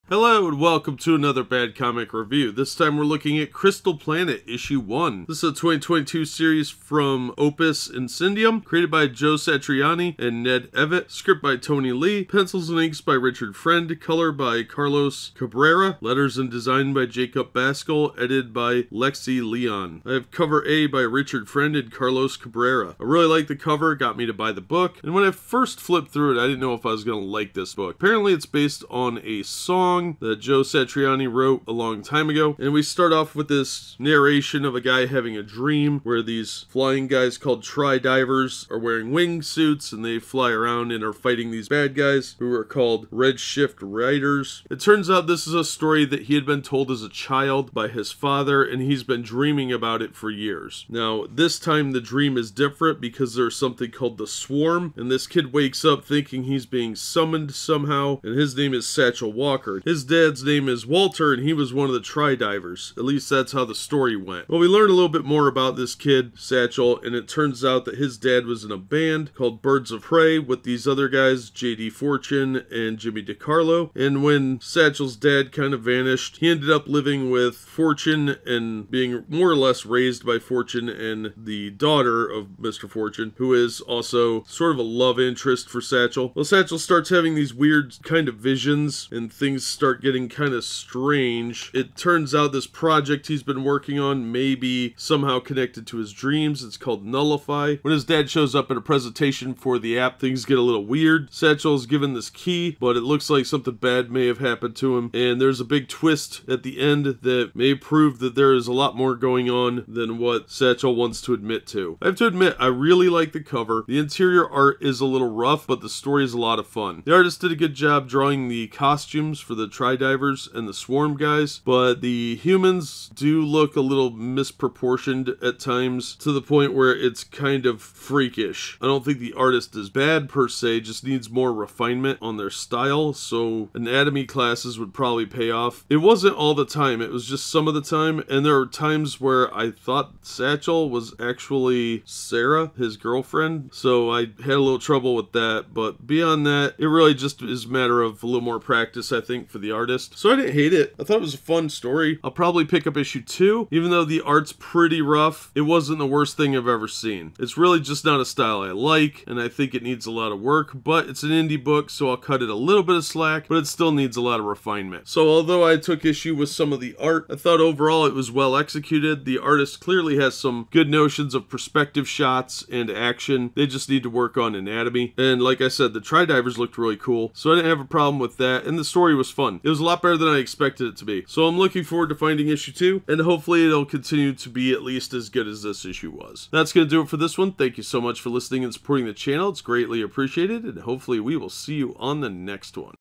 Hello and welcome to another Bad Comic Review. This time we're looking at Crystal Planet Issue 1. This is a 2022 series from Opus Incendium, created by Joe Satriani and Ned Evett, script by Tony Lee, pencils and inks by Richard Friend, color by Carlos Cabrera, letters and design by Jacob Bascle, edited by Lexi Leon. I have cover A by Richard Friend and Carlos Cabrera. I really like the cover, got me to buy the book, and when I first flipped through it, I didn't know if I was going to like this book. Apparently it's based on a song that Joe Satriani wrote a long time ago, and we start off with this narration of a guy having a dream where these flying guys called tri-divers are wearing wingsuits and they fly around and are fighting these bad guys who are called Red Shift Riders. It turns out this is a story that he had been told as a child by his father, and he's been dreaming about it for years. Now this time the dream is different because there's something called the Swarm, and this kid wakes up thinking he's being summoned somehow, and his name is Satchel Walker. His dad's name is Walter, and he was one of the tri-divers. At least that's how the story went. Well, we learned a little bit more about this kid, Satchel, and it turns out that his dad was in a band called Birds of Prey with these other guys, J.D. Fortune and Jimmy DiCarlo. And when Satchel's dad kind of vanished, he ended up living with Fortune and being more or less raised by Fortune and the daughter of Mr. Fortune, who is also sort of a love interest for Satchel. Well, Satchel starts having these weird kind of visions, and things start getting kind of strange. It turns out this project he's been working on may be somehow connected to his dreams. It's called Nullify. When his dad shows up at a presentation for the app, things get a little weird. Satchel is given this key, but it looks like something bad may have happened to him, and there's a big twist at the end that may prove that there is a lot more going on than what Satchel wants to admit to. I have to admit, I really like the cover. The interior art is a little rough, but the story is a lot of fun. The artist did a good job drawing the costumes for the tri-divers and the Swarm guys, but the humans do look a little misproportioned at times, to the point where it's kind of freakish. I don't think the artist is bad per se, just needs more refinement on their style, so anatomy classes would probably pay off. It wasn't all the time, it was just some of the time, and there were times where I thought Satchel was actually Sarah, his girlfriend, so I had a little trouble with that, but beyond that, it really just is a matter of a little more practice, I think, for the artist. So I didn't hate it. I thought it was a fun story. I'll probably pick up issue 2. Even though the art's pretty rough, it wasn't the worst thing I've ever seen. It's really just not a style I like, and I think it needs a lot of work, but it's an indie book, so I'll cut it a little bit of slack, but it still needs a lot of refinement. So although I took issue with some of the art, I thought overall it was well executed. The artist clearly has some good notions of perspective shots and action. They just need to work on anatomy. And like I said, the tri-divers looked really cool, so I didn't have a problem with that, and the story was fun. It was a lot better than I expected it to be. So I'm looking forward to finding issue 2, and hopefully it'll continue to be at least as good as this issue was. That's going to do it for this one. Thank you so much for listening and supporting the channel. It's greatly appreciated, and hopefully we will see you on the next one.